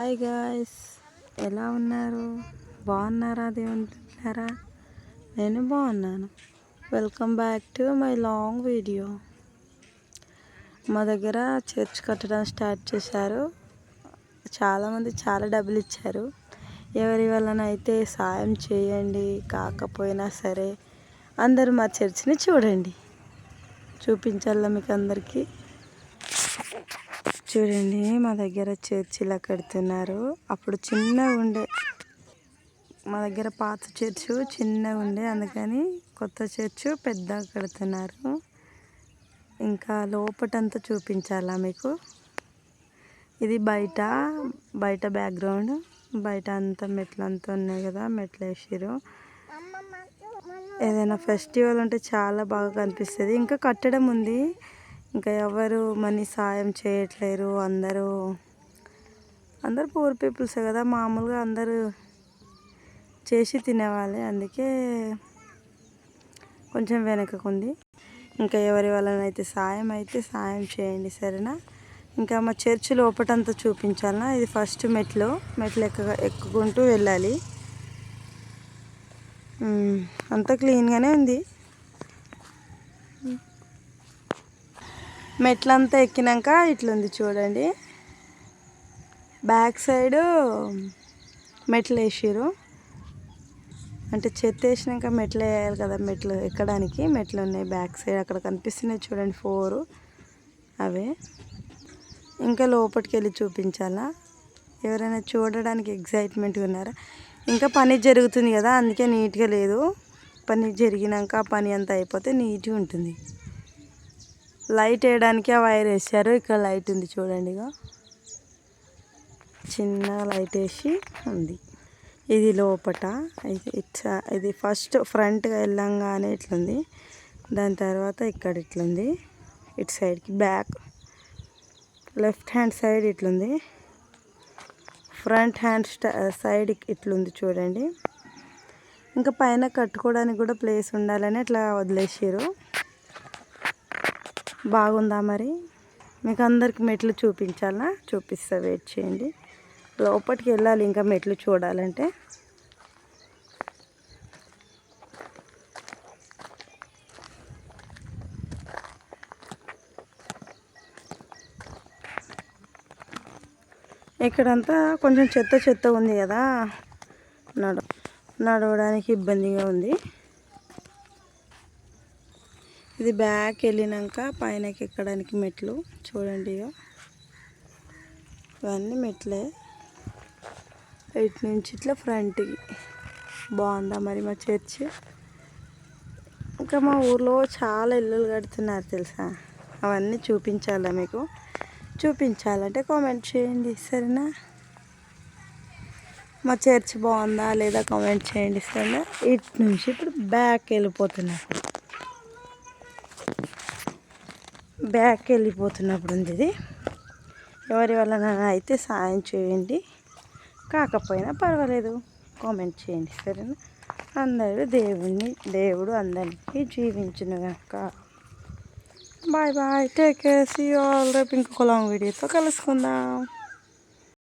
Hi guys, ఎలా ఉన్నారు? బాగున్నారా? దేవుంటున్నారా? నేను బాగున్నాను. Welcome back to my long video. మా దగ్గర చర్చ్ కట్టడం స్టార్ట్ చేశారు. చాలామంది చాలా డబ్బులు ఇచ్చారు. ఎవరి వల్లనైతే సాయం చేయండి. కాకపోయినా సరే అందరూ మా చర్చ్ని చూడండి, చూపించాలా మీకు అందరికీ. చూడండి, మా దగ్గర చర్చ్ ఇలా కడుతున్నారు. అప్పుడు చిన్నగా ఉండే, మా దగ్గర పాత చర్చ్ చిన్నగా ఉండే, అందుకని కొత్త చర్చ్ పెద్దగా కడుతున్నారు. ఇంకా లోపటంతా చూపించాలా మీకు. ఇది బయట బ్యాక్గ్రౌండ్. బయట అంతా మెట్లు అంతా ఉన్నాయి కదా, మెట్లు వేసారు. ఏదైనా ఫెస్టివల్ ఉంటే చాలా బాగా కనిపిస్తుంది. ఇంకా కట్టడం ఉంది, ఇంకా ఎవరు మనీ సాయం చేయట్లేరు. అందరూ పూర్ పీపుల్సే కదా, మామూలుగా అందరూ చేసి తినేవాళ్ళే, అందుకే కొంచెం వెనకకుంది. ఇంకా ఎవరి వల్లనైతే సాయం చేయండి, సరేనా. ఇంకా మా చర్చి లోపటంతా చూపించాలనా. ఇది ఫస్ట్ మెట్లు ఎక్కుకుంటూ వెళ్ళాలి. అంతా క్లీన్గానే ఉంది. మెట్లంతా ఎక్కినాక ఇట్లుంది చూడండి. బ్యాక్ సైడు మెట్లు వేసారు, అంటే చెత్త వేసినాక మెట్లు వేయాలి కదా, మెట్లు ఎక్కడానికి మెట్లు ఉన్నాయి బ్యాక్ సైడ్. అక్కడ కనిపిస్తున్నాయి చూడండి 4 అవే. ఇంకా లోపలికి వెళ్ళి చూపించాలా. ఎవరైనా చూడడానికి ఎగ్జైట్మెంట్గా ఉన్నారా? ఇంకా పని జరుగుతుంది కదా, అందుకే నీట్గా లేదు. పని జరిగినాక పని అంతా అయిపోతే నీట్గా ఉంటుంది. లైట్ వేయడానికి ఆ వైర్ వేసారు. ఇక్కడ లైట్ ఉంది చూడండి, చిన్న లైట్ వేసి ఉంది. ఇది లోపట. ఇది ఫస్ట్ ఫ్రంట్గా వెళ్ళంగానే ఇట్లుంది, దాని తర్వాత ఇక్కడ ఇట్లుంది. ఇటు సైడ్కి బ్యాక్ లెఫ్ట్ హ్యాండ్ సైడ్ ఇట్లుంది, ఫ్రంట్ హ్యాండ్ సైడ్ ఇట్లుంది చూడండి. ఇంకా పైన కట్టుకోవడానికి కూడా ప్లేస్ ఉండాలని ఇట్లా వదిలేసారు. బాగుందా మరి? మీకు అందరికి మెట్లు చూపించాలా? చూపిస్తా, వెయిట్ చేయండి. లోపలికి వెళ్ళాలి ఇంకా మెట్లు చూడాలంటే. ఇక్కడంతా కొంచెం చెత్త ఉంది కదా, నడవడానికి ఇబ్బందిగా ఉంది. ఇది బ్యాక్ వెళ్ళినాక పైనకి ఎక్కడానికి మెట్లు చూడండి. ఇవన్నీ మెట్లే. ఇటు నుంచి ఇట్లా ఫ్రంట్కి. బాగుందా మరి మా చర్చ్? ఇంకా మా ఊర్లో చాలా ఇల్లులు కడుతున్నారు తెలుసా. అవన్నీ చూపించాలా మీకు? చూపించాలంటే కామెంట్ చేయండి, సరేనా. మా చర్చ్ బాగుందా లేదా కామెంట్ చేయండి, సరేనా. ఇటు నుంచి ఇప్పుడు బ్యాక్ వెళ్ళిపోతున్నప్పుడు ఉంది ఇది. ఎవరి వల్ల అయితే సాయం చేయండి, కాకపోయినా పర్వాలేదు, కామెంట్ చేయండి, సరేనా. దేవుడు అందరికీ జీవించును కనుక. Bye bye, take care, see you all. రేపు ఇంకొక లాంగ్ వీడియోతో కలుసుకుందాం.